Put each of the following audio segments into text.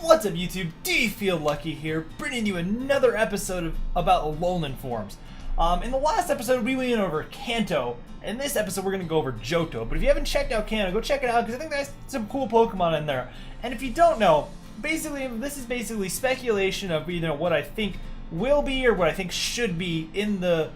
What's up, YouTube? Do you feel lucky here? Bringing you another episode about Alolan forms. In the last episode, we went over Kanto. In this episode, we're going to go over Johto. But if you haven't checked out Kanto, go check it out because I think there's some cool Pokemon in there. And if you don't know, basically, this is basically speculation of either what I think will be or what I think should be in the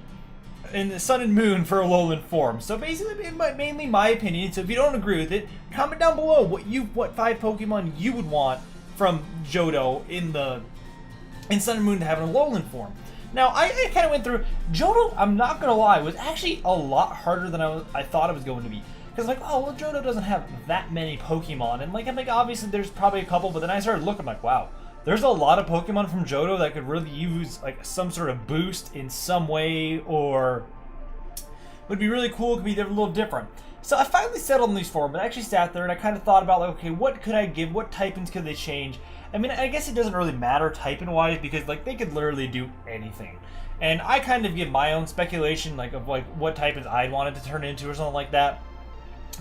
Sun and Moon for Alolan form. So basically, mainly my opinion. So if you don't agree with it, comment down below what 5 Pokemon you would want from Johto in Sun and Moon to have an Alolan form. Now, I kind of went through Johto. I'm not gonna lie, was actually a lot harder than I thought it was going to be. Because like, oh well, Johto doesn't have that many Pokemon, and like I'm like obviously there's probably a couple, but then I started looking like, wow, there's a lot of Pokemon from Johto that could really use like some sort of boost in some way, or would be really cool. Could be a little different. So I finally settled on these 4, but I actually sat there and I kind of thought about like, okay, what could I give? What typings could they change? I mean, I guess it doesn't really matter typing-wise because like they could literally do anything. And I kind of give my own speculation like of like what typings I'd want it to turn into or something like that.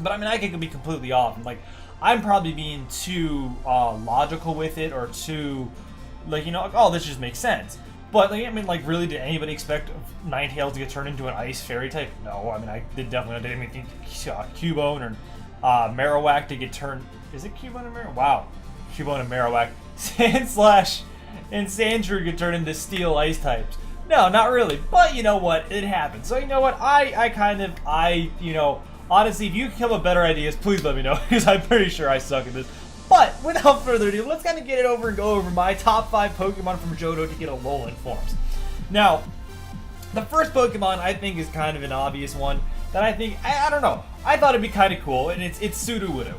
But I mean, I could be completely off. And, like, I'm probably being too logical with it, or too like, you know, like, oh, this just makes sense. But like, I mean, like, really, did anybody expect Ninetales to get turned into an Ice Fairy type? No, I mean, I definitely didn't think Cubone or Marowak to get turned. Is it Cubone and Marowak? Wow, Cubone and Marowak. Sandslash and Sandshrew get turned into Steel Ice types. No, not really. But you know what? It happens. So you know what? You know, honestly, if you come up with better ideas, please let me know because I'm pretty sure I suck at this. But without further ado, let's kind of get it over and go over my top 5 Pokemon from Johto to get Alolan forms. Now, the first Pokemon I think is kind of an obvious one that I think, I don't know, I thought it'd be kind of cool, and it's Sudowoodo.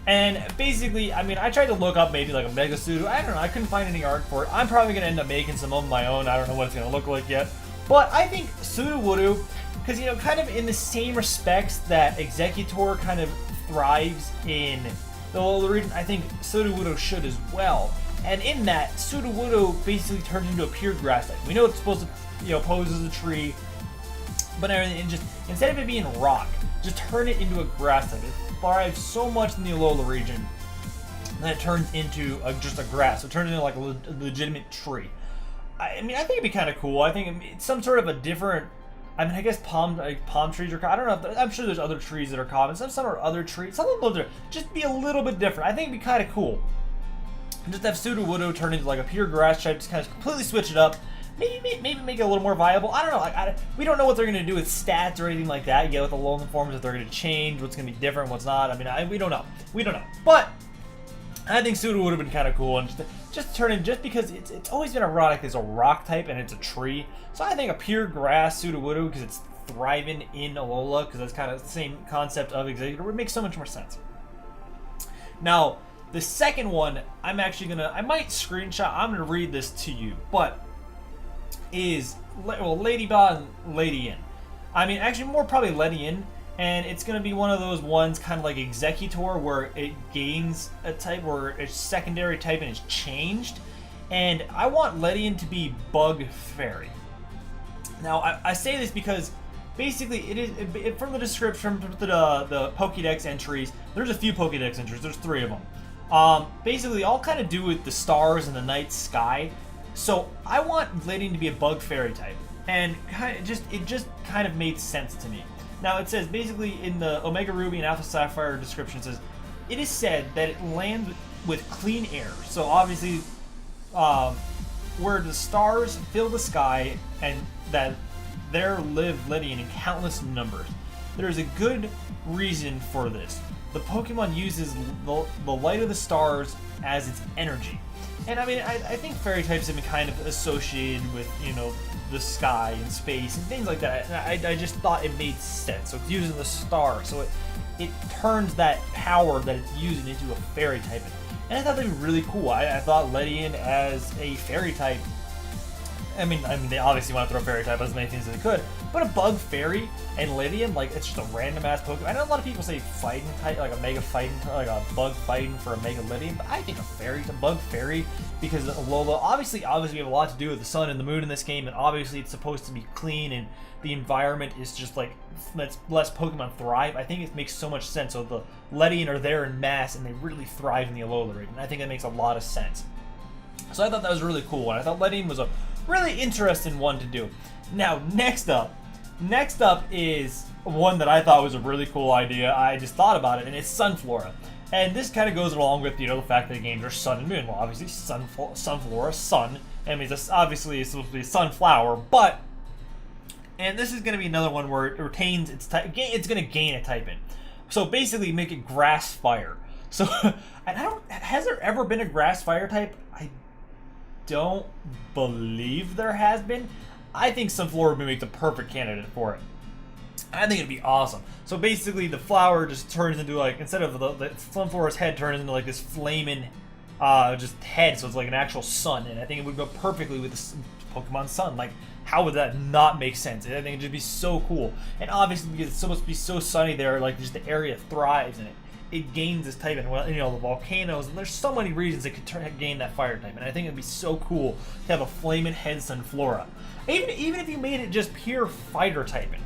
And basically, I mean, I tried to look up maybe like a Mega Sudowoodo. I don't know, I couldn't find any art for it. I'm probably going to end up making some of my own. I don't know what it's going to look like yet. But I think Sudowoodo, because, you know, kind of in the same respects that Exeggutor kind of thrives in the Alolan region, I think Sudowoodo should as well. And in that, Sudowoodo basically turns into a pure grass type. We know it's supposed to, you know, pose as a tree, but everything, and just instead of it being rock, just turn it into a grass type. It thrives so much in the Alolan region that it turns into just a grass. So it turns into like a legitimate tree. I mean, I think it'd be kind of cool. I think it's some sort of a different. I mean, I guess palm trees are. I don't know. I'm sure there's other trees that are common. Some are other trees. Some of them just be a little bit different. I think it'd be kind of cool. Just have Sudowoodo turn into like a pure grass type. Just kind of completely switch it up. Maybe make it a little more viable. I don't know. Like, we don't know what they're gonna do with stats or anything like that yet with the Alolan forms. If they're gonna change, what's gonna be different, what's not. I mean, we don't know. We don't know. But I think Sudowoodo would have been kind of cool, and just turn in, just because it's always been erotic as a rock type and it's a tree. So I think a pure grass Sudowoodo, because it's thriving in Alola, because that's kind of the same concept of Exeggutor, would make so much more sense. Now, the second one, I might screenshot, I'm gonna read this to you, but is, well, Ladybot and Ledian. I mean, actually more probably Ledian. And it's going to be one of those ones kind of like Exeggutor where it gains a type where its secondary type and is changed. And I want Ledian to be Bug Fairy. Now, I say this because basically from the description, from the Pokédex entries, there's a few Pokédex entries, there's 3 of them. Basically, all kind of do with the stars and the night sky. So I want Ledian to be a Bug Fairy type. And it just kind of made sense to me. Now, it says, basically, in the Omega Ruby and Alpha Sapphire description, it says, it is said that it lands with clean air. So, obviously, where the stars fill the sky, and that there live Ledian in countless numbers. There is a good reason for this. The Pokemon uses the light of the stars as its energy. And, I mean, I think fairy types have been kind of associated with, you know, the sky and space and things like that. And I just thought it made sense. So it's using the star, so it turns that power that it's using into a fairy type. And I thought that'd be really cool. I thought Ledian as a fairy type, I mean, they obviously want to throw fairy type as many things as they could, but a bug fairy and Lydian, like, it's just a random ass Pokemon. I know a lot of people say fighting type, like a mega fighting, like a bug fighting for a mega Lydian, but I think a bug fairy, because Alola, obviously we have a lot to do with the sun and the moon in this game, and obviously it's supposed to be clean and the environment is just like, less Pokemon thrive. I think it makes so much sense. So the Lydian are there in mass and they really thrive in the Alola region. I think that makes a lot of sense. So I thought that was really cool, and I thought Lydian was a really interesting one to do. Now, next up is one that I thought was a really cool idea. I just thought about it, and it's Sunflora. And this kind of goes along with, the fact that the games are sun and moon. Well, obviously, Sunflora, sun. I mean, obviously it's supposed to be a sunflower, but... And this is going to be another one where it retains its type. It's going to gain a type in. So basically, make it grass fire. So, has there ever been a grass fire type? I don't believe there has been. I think Sunflora would make the perfect candidate for it. I think it'd be awesome. So basically, the flower just turns into, like, instead of the Sunflora's head turns into like this flaming, just head. So it's like an actual sun, and I think it would go perfectly with the Pokemon Sun. Like, how would that not make sense? I think it'd just be so cool. And obviously, because it's supposed to be so sunny there, like, just the area thrives in it. It gains this type, and well, the volcanoes, and there's so many reasons it could gain that fire type, and I think it'd be so cool to have a flaming head Sunflora. Even if you made it just pure fighter typing,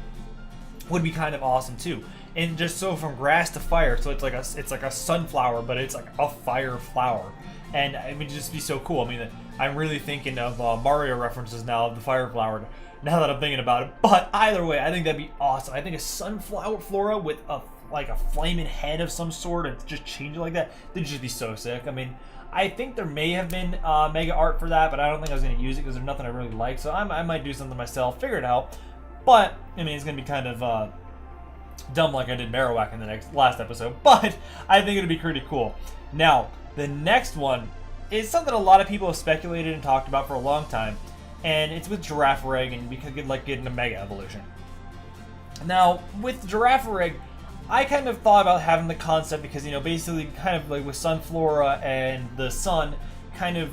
would be kind of awesome too. And just so from grass to fire, so it's like a sunflower, but it's like a fire flower, and it would just be so cool. I mean, I'm really thinking of Mario references now of the fire flower. Now that I'm thinking about it, but either way, I think that'd be awesome. I think a sunflower flora with a flaming head of some sort and just change it like that, that'd just be so sick. I mean, I think there may have been mega art for that, but I don't think I was going to use it because there's nothing I really like, so I might do something myself, figure it out. But, I mean, it's going to be kind of dumb like I did Marowak in the last episode, but I think it'd be pretty cool. Now, the next one is something a lot of people have speculated and talked about for a long time, and it's with Girafarig, and we could get a Mega Evolution. Now, with Girafarig, I kind of thought about having the concept because, basically kind of like with Sunflora and the sun, kind of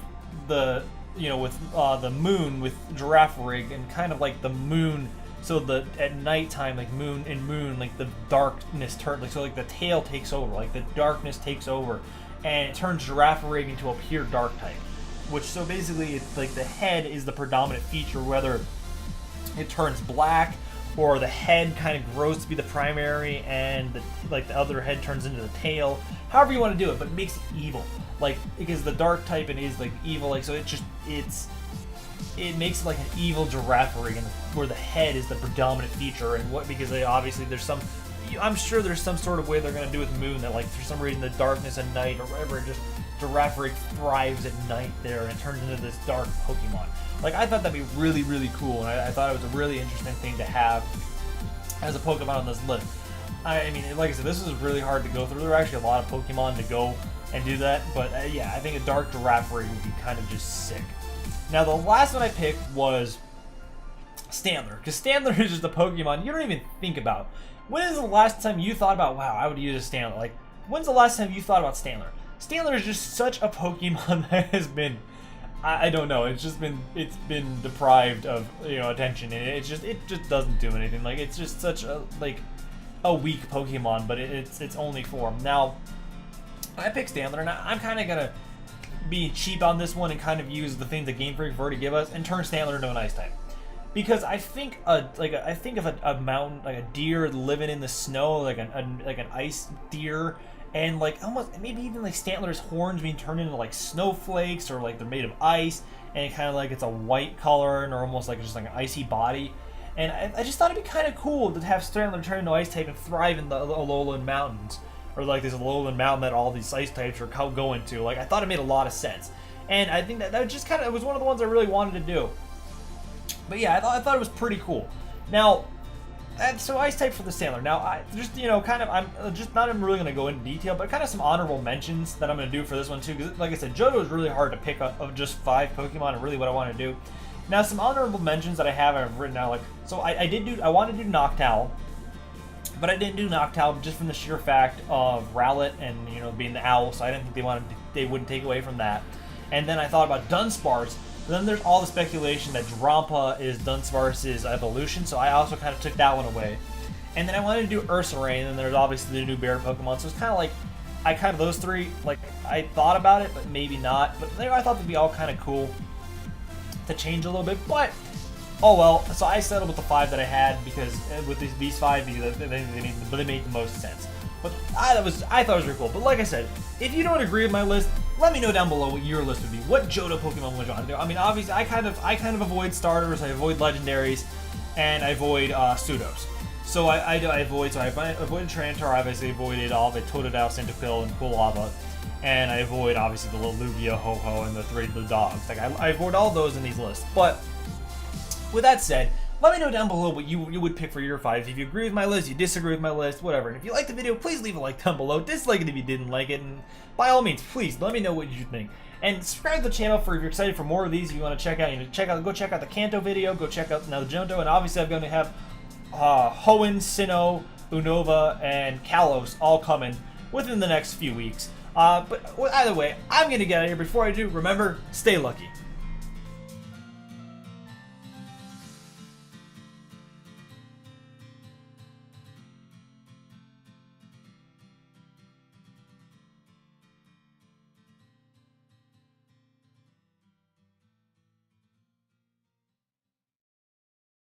the, with the moon with Girafarig, and kind of like the moon, so at nighttime, like moon, like the darkness turns, like, so like the tail takes over, like the darkness takes over, and it turns Girafarig into a pure dark type. Which, so basically, it's like the head is the predominant feature, whether it turns black or the head kind of grows to be the primary and the other head turns into the tail. However you want to do it, but it makes it evil. Like, because the dark type and is like evil, like, so it makes it like an evil Girafarig, and where the head is the predominant feature, and because obviously I'm sure there's some sort of way they're going to do with Moon that, like, for some reason the darkness at night or whatever, just Girafarig thrives at night there and it turns into this dark Pokemon. Like, I thought that'd be really, really cool, and I thought it was a really interesting thing to have as a Pokemon on this list. I mean, like I said, this is really hard to go through. There are actually a lot of Pokemon to go and do that, but yeah, I think a dark Girafarig would be kind of just sick. Now, the last one I picked was Stanleystealer, because Stanleystealer is just a Pokemon you don't even think about. When is the last time you thought about, wow, I would use a Stanleystealer? Like, when's the last time you thought about Stanleystealer? Stanleystealer is just such a Pokemon that has been, I don't know, it's been deprived of, attention, and it just doesn't do anything. Like, it's just such a weak Pokemon, but it's its only form. Now, I picked Stanleystealer, and I'm kind of gonna be cheap on this one and kind of use the things that Game Freak have already give us and turn Stanleystealer into an Ice type. Because I think of a mountain, like a deer living in the snow, like an ice deer, and like almost maybe even like Stanleystealer's horns being turned into like snowflakes, or like they're made of ice, and kind of like it's a white color and or almost like just like an icy body. And I just thought it'd be kind of cool to have Stanleystealer turn into Ice type and thrive in the Alolan Mountains, or like this Alolan Mountain that all these Ice types are going to. Like, I thought it made a lot of sense, and I think that just kind of, it was one of the ones I really wanted to do. But yeah, I thought it was pretty cool. Now, so Ice type for the Stanleystealer. Now, I just, I'm just not even really going to go into detail, but kind of some honorable mentions that I'm going to do for this one too. Because, like I said, Johto is really hard to pick up of just 5 Pokemon, and really what I want to do. Now, some honorable mentions that I've written out, like, so I wanted to do Noctowl, but I didn't do Noctowl just from the sheer fact of Rowlet and, being the owl, so I didn't think they wouldn't take away from that. And then I thought about Dunsparce, But then there's all the speculation that Drampa is Dunsparce's evolution, so I also kind of took that one away. And then I wanted to do Ursaring, and then there's obviously the new bear Pokemon, so it's kind of like, those three, like, I thought about it, but maybe not. But I thought they'd be all kind of cool to change a little bit, but oh well. So I settled with the 5 that I had, because with these 5, they made the most sense. But I thought it was really cool. But like I said, if you don't agree with my list, let me know down below what your list would be. What Johto Pokemon would you want to do? I mean, obviously, I kind of avoid starters, I avoid legendaries, and I avoid pseudos. So I avoided Trantor, I obviously avoided all the Totodile, Cyndaquil, and Quilava, and I avoid obviously the little Lugia, Ho-Ho, and the 3 blue dogs. Like I avoid all those in these lists. But with that said, let me know down below what you would pick for your 5. If you agree with my list, you disagree with my list, whatever. And if you liked the video, please leave a like down below. Dislike it if you didn't like it, and by all means, please let me know what you think. And subscribe to the channel if you're excited for more of these. If you want to check out, go check out the Kanto video. Go check out the Johto, and obviously I'm going to have Hoenn, Sinnoh, Unova, and Kalos all coming within the next few weeks. But either way, I'm going to get out of here. Before I do, remember, stay lucky.